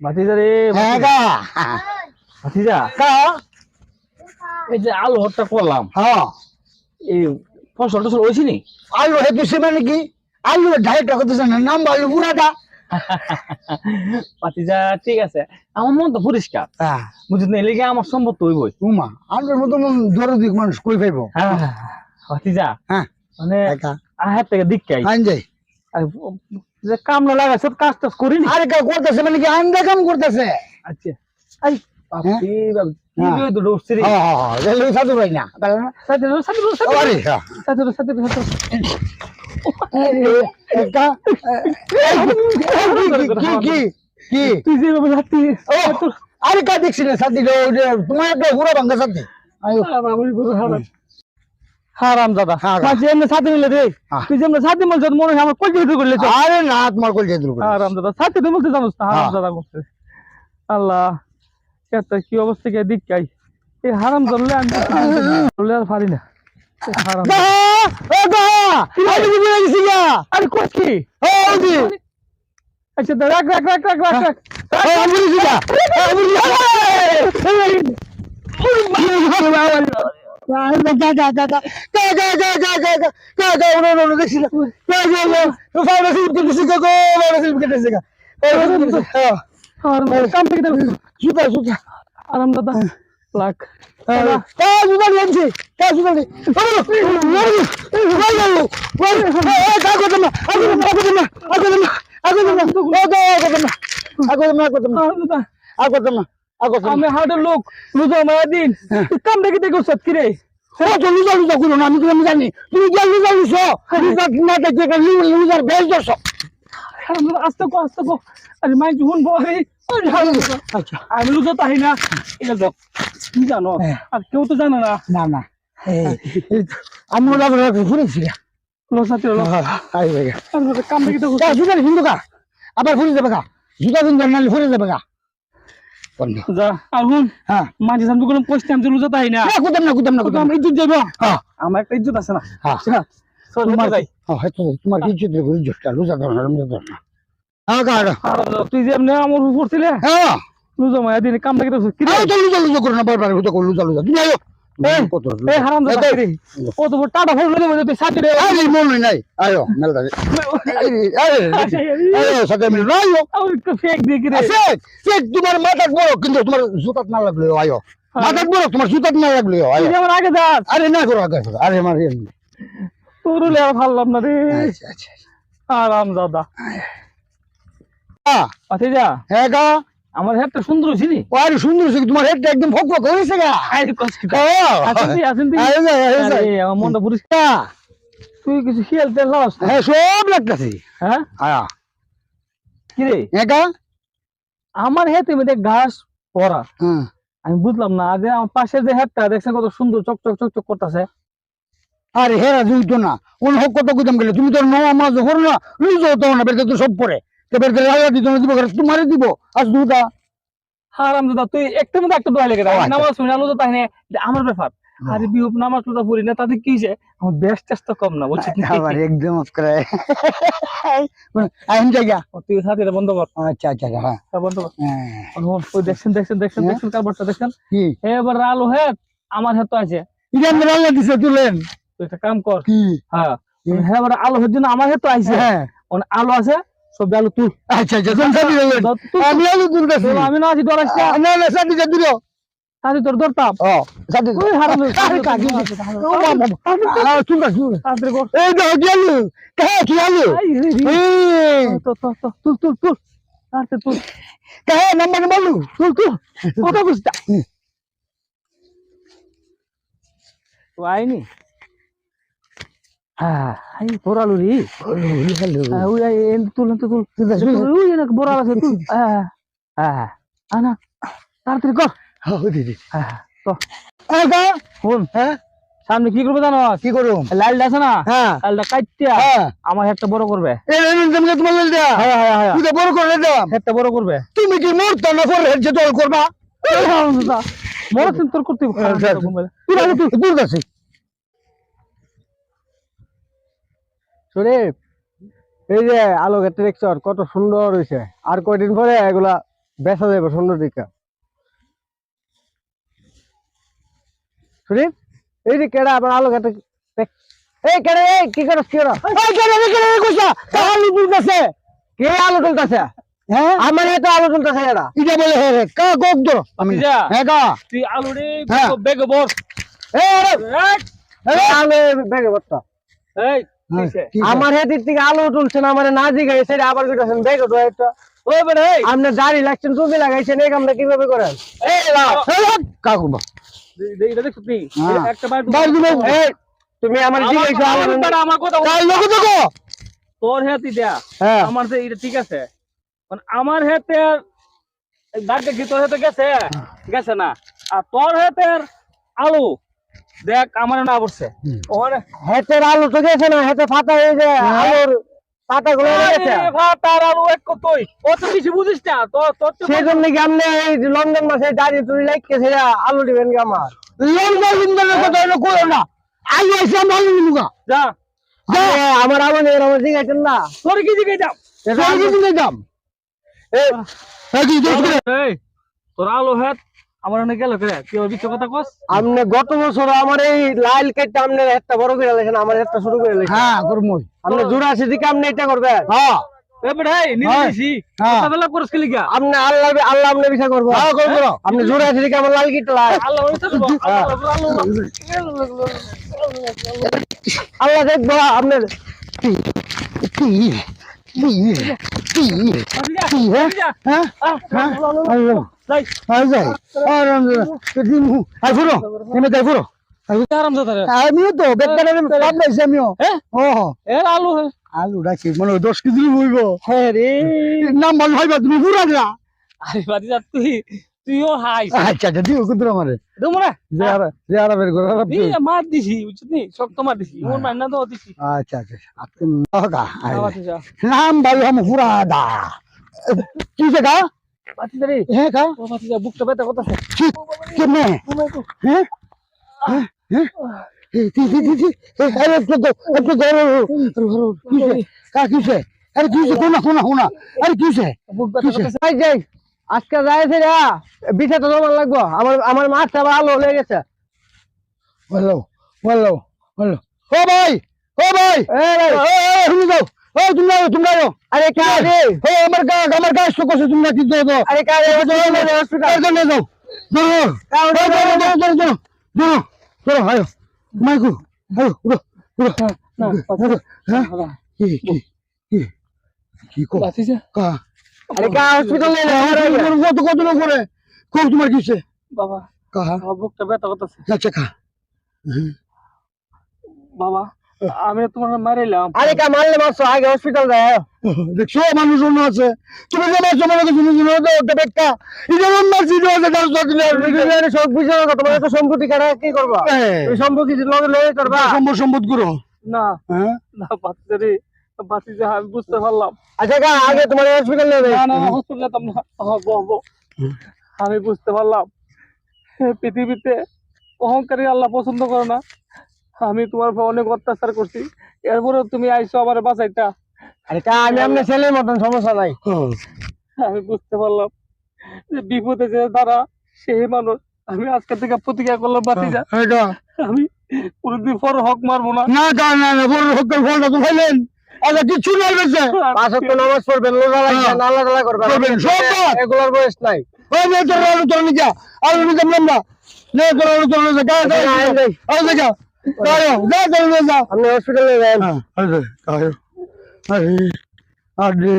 ভাতিজা রে হ্যাঁ গা ভাতিজা কা এই যে আলু হত্যা করলাম হ্যাঁ এই ফসল টসল হয়েছি নি আলু হেতু সে মানে কি আলু ঢাইটা করতেছে না নাম আলু পুরাটা ভাতিজা ঠিক আছে আমার মন তো পরিষ্কার হ্যাঁ বুঝলি না লেগে আমার সম্পদ তো হইবই উমা আলুর মতো দরদিক মানুষ কই পাইব হ্যাঁ ভাতিজা হ্যাঁ মানে একা আহের থেকে দিককাই আইন যাই যে কাম না লাগাছে কাজ টাজ করিনি আরে কা করতেছে মানে কি আইন কাম করতেছে আচ্ছা এই বাপরে বাপ কি হ্যাঁ। বিয়ে তো ডুবছি রে হ্যাঁ হ্যাঁ রেলু সাধু ভাই না তাহলে না সাথে আরে হ্যাঁ একা কি কি তুই যে বাবা যাচ্ছি ও আরে কা দেখছিস না সাথী তোমার একটা পুরো ভাঙ্গা সাথী আয়ো হারাম দাদা হ্যাঁ, মাঝে এমনি সাথে মিলে রে হ্যাঁ। তুই যেমন সাথে বলছ মনে হয় আমার কলজে ভিতরে করলে আরে না তোমার কল যেতে করে হারাম দাদা সাথে তো বলতে জানোস না হারাম হ্যাঁ। দাদা বলতে আল্লাহ এত কি অবস্থা কে দিককাই এই হারাম ধরলে আমি ধরলে আর পারি না এই হারাম গা ও গা আরে কি বলে গেছি গা আরে কই কি ও দি আচ্ছা রাখ ও আমি গেছি গা আমি আরাম দাদা লাখ আমি হাটের লোক লুজো মায়া দিন কাম দেখে দেখো সত্যি রে আমি জানি তুমি লুজার বেশ দর্শ আস্তে কো আরে মাই যখন বই আচ্ছা আমি লুজো তাই না এটা যাও কি জানো আর কেউ তো জানে না না না আমি ঘুরেছি লোসাতে কাম দেখে দেখো জুতা হিন্দু কা আবার ফুরে যাবে গা জুতা দিন নাহলে ফুরে যাবে গা যা আর হুন হ্যাঁ মাঝে সামনে কোনো পোস্ট আমি লুজো তাই না কুদাম না আমার ইজ্জত যাইব হ্যাঁ আমার একটা ইজ্জত আছে না হ্যাঁ তোমার যাই তোমার ইজ্জত ইজ্জতটা লুজা ধর না হ্যাঁ গা তুই যে এমনি আমার উপর ছিলে হ্যাঁ লুজো মায়া দিন কাম দেখে দেখো কি লুজা করো না বারবার লুজা তুমি আয়ো কত এই হারাম দাদা রে ও তো টাটা ফোন লয়ে তুই সাথে রে আরে মন নাই আয়ো মেলদা আরে সাথে মিল না আয়ো আমি তো ফেক দিয়ে কি রে সে তোমার মাথা বড় কিন্তু তোমার জুতাত না লাগলে আয়ো মাথা বড় তোমার জুতাত না লাগলে আয়ো তুই আমার আগে যাস আরে না করো আগে আরে আমার তোর লে আর ভালো না রে আচ্ছা আচ্ছা আরাম দাদা হ্যাঁ আচ্ছা যা হ্যাঁ গা আমার হেডটা সুন্দর ছিলি আরে সুন্দর তোমার হেডটা একদম ফক ফক হয়েছে গা আরে কষ্ট আসেন তুই আমার মনটা পরিষ্কার তুই কিছু খেলতে লস হ্যাঁ সব লাগতেছে হ্যাঁ হ্যাঁ কি রে একা আমার হেতে মধ্যে ঘাস পড়া হ্যাঁ আমি বুঝলাম না যে আমার পাশে যে হেডটা দেখছেন কত সুন্দর চকচক করতেছে আরে হেরা তুই তো না কোন হোক কত কুদাম গেলে তুমি তো নামাজ করো না লুজ হতো না বেরতে তো সব পরে তো বেরতে লাগা দিত না দিব তোমারে দিব আজ দুটা হারাম দাদা তুই একটা মধ্যে একটা দোয়া লেগে নামাজ শুনে আলো তো তাই না আমার ব্যাপার আরে বিহুপ নামাজ তো পড়ি না তাতে কি যে আমার বেস্ট টেস্ট তো কম না বুঝছিস আবার একদম করে আইন জায়গা তুই সাথে বন্ধ কর আচ্ছা আচ্ছা হ্যাঁ বন্ধ কর হ্যাঁ ওই দেখছেন কারবারটা দেখছেন কি এবার আলো হেড আমার হেড তো আছে ইরান আল্লাহ দিছে তুলেন তুই একটা কাম কর কি হ্যাঁ এবার আলো হেড জন্য আমার হেড তো আইছে হ্যাঁ আলো আছে সব আলু তুল আচ্ছা আচ্ছা আমি আলু তুলতেছি আমি না আছি দরাস না না সাথে যা দিও তাহলে তোর ধরতাম ও সাথে ওই হারাম আরে কাকি ও বাবা তুলতা তাড়াতাড়ি কর এই দাও কি আলু কি আলু এই তুল তাড়াতাড়ি তুল নাম্বার বলু তুল কথা বুঝতা তো আইনি হ্যাঁ আই বড়ালু রে ওই তুল ওই না বড়াল আছে তুল হ্যাঁ আনা তাড়াতাড়ি কর দিদি হ্যাঁ তো শুন হ্যাঁ সামনে কি করবে জানো কি করুম লাইলটা আছে না হ্যাঁ লাইলটা কাটতিয়া হ্যাঁ আমার হেডটা বড় করবে তোমার লাল দেয়া হ্যাঁ তুই বড় করে দাও হেডটা বড় করবে তুমি কি মুহূর্ত না পরে হেড যে দল করবা বড় চিন্তর করতে দূর কাছে সরে এই যে আলু ক্ষেত্রে দেখছ কত সুন্দর হয়েছে, আর কয়দিন পরে এগুলা বেচা যাবে সুন্দর দিকে। সুদীপ, এই যে কেডা আবার আলু ক্ষেত্রে, এই কেডা, এই কি করছ, কি করছ? এই কেন কইছা আলু তুলতেছে? কে আলু তুলতেছে? হ্যাঁ আমার এত আলু তুলতেছে এরা। এটা বলে হে রে কা গোক দো আমি ভাতিজা, হ্যাঁ কা তুই আলু রে হ্যাঁ। বেগে বস। এই আরে, এই, আলু বেগে বস্তা। এই কিসে? আমার হেদিক থেকে আলু তুলছেন, আমার না জিগাই সেটা আবার কইতাছেন বেগে তো একটা। ওই বেটা, এই আপনি দাড়ি লাগছেন, টুপি লাগাইছেন, এই কামটা কিভাবে করেন? এই লাও। কা করব এটা দেখছ তুই? হ্যাঁ। একটা বার বার দিবে এই তুমি আমার জিগাইছো আমার আলু, বেটা, আমার কথা কাল লোক দেখো তোর হাতে দেয়া হ্যাঁ আমার যে এটা ঠিক আছে, মানে আমার হাতে দাগটা কি তোর হাতে গেছে? গেছে না। আর তোর হাতে আলু দেখ আমার না পড়ছে ওখানে। হেতের আলু তো গেছে না, হেতে ফাটা হয়ে যায় আলুর পাতা গুলো গেছে। আরে ভাতার আলু এক তুই ও তো কিছু বুঝিস না। তোর তো সেই জন্য কি আপনি এই যে লন্ডন মাসে দাড়ি তুই লাগছে আলু দিবেন কি আমার? লঙ্কা বিন্দনের কথা হলো কইও না আলু আছে আমি আলু নিমুগা যা, আমার আলু নেই, আমার জিগাইছেন না। তোর কি জিজ্ঞাসা দাম? সব কিছু দাম এই কি দোষ করে এই তোর আলু হাত আমার অনেক গেল করে তুই ওর বিচ্ছ কথা কস। আপনি গত বছর আমার এই লাল কেটটা আপনি একটা বড় করে লেখেন, আমার একটা শুরু করে লেখেন। হ্যাঁ করমই আপনি জোড়াশি দিকে আপনি এটা করবেন। হ্যাঁ এ বেটা, এই নিয়ে হ্যাঁ। দিছি হ্যাঁ। কথা বলা করছ কি লিগা? আপনি আল্লাহ আল্লাহ আপনি বিচার করবো। হ্যাঁ করব আপনি জোড়াশি দিকে আমার লাল কিটটা আল্লাহ ওই থাকবো আল্লাহ দেখবো আপনার। কি কি কি কি কি হ্যাঁ হ্যাঁ আল্লাহ যাই আই যাই আর দিমু আই ফুরো এমে যাই ফুরো আরাম দাদা আমিও তো বেকারে কাম নাইছি আমিও হ্যাঁ ও এ আলু আলু ডাকি মনে 10 কেজি হইব হ্যাঁ রে, নাম ভালো হইবা তুমি পুরা দিলা আরে বাদিজা তুইও হাই আচ্ছা আচ্ছা দিও কুদ্র আমারে দেবো না যে আর বের করে এই মার দিছি বুঝছিস শক্ত মার দিছি মোর মার না তো দিছি আচ্ছা আচ্ছা আপনি নগা বাতিজা নাম ভালো হাম পুরা দা কি যে গা বাতিজা রে হ্যাঁ গা ও বাতিজা বুকটা ব্যথা করতেছে কেমনে হ্যাঁ হ্যাঁ হ্যাঁ আরে একটু কিসে কা কিসে আরে কিসে কোনা আরে কিসে বুক ব্যথা করতেছে এই যে আজকে যাইছে রে, বিছে তো জমা লাগবো। আমার আমার মাছটা আবার আলু হয়ে গেছে। বলো বলো বলো ও ভাই এই ভাই, শুনে যাও ও তুমি যাও আরে কা রে, ও আমার গা স্টক আছে তুমি না কি দাও আরে কা রে, হসপিটাল নিয়ে যাও ধরো আয়ো মাইকু আয়ো উড়ো কি কি কি কি কো বাতিজা কা আরে কা হসপিটাল নিয়ে কত লোক করে কোন তোমার কিসে বাবা কা আমার বুকটা ব্যথা করতেছে আচ্ছা কা বাবা আমি তোমার মারিলাম আরে কা মারলে মারছো, আগে হসপিটাল যায়। দেখছো মানুষ অন্য আছে তুমি যে মারছো মনে করছো তুমি তো একটা বেক্কা এটা মন মারছি যে আছে দাস দিলে সব বুঝে তোমার তো সম্পত্তি কাটা কি করবা? তুমি সম্পত্তি লগে লগে করবা। সম্পদ করো না হ্যাঁ না বাতিজা রে বাতিজা আমি বুঝতে পারলাম আচ্ছা কা আগে তোমার হসপিটাল নেবে। না না হসপিটাল যেতাম না আমি বুঝতে পারলাম পৃথিবীতে অহংকারী আল্লাহ পছন্দ করে না। আমি তোমার উপর অনেক অত্যাচার করছি, এরপরেও তুমি আইসো আমার বাঁচাইতা। আরে কা আমি আপনার ছেলের মতন, সমস্যা নাই। আমি বুঝতে পারলাম যে বিপদে যে দ্বারা সেই মানুষ। আমি আজকে থেকে প্রতিজ্ঞা করলাম বাতিজা এটা আমি কোনদিন পর হক মারবো না। না বড় হকের ফলটা তো খাইলেন আচ্ছা কিছু নাই বেশে পাঁচ ওয়াক্ত নামাজ পড়বেন, রোজা রাখবেন, আল্লাহ তাআলা করবেন। করবেন, সব কাজ। এগুলোর বয়স নাই। ওই মেয়ে তোর আলু তোর নিকা আলু নিকা লম্বা নে তোর আলু তোর নিকা গায় আলু যা আপনি হসপিটালে যান। আরে আরে আরে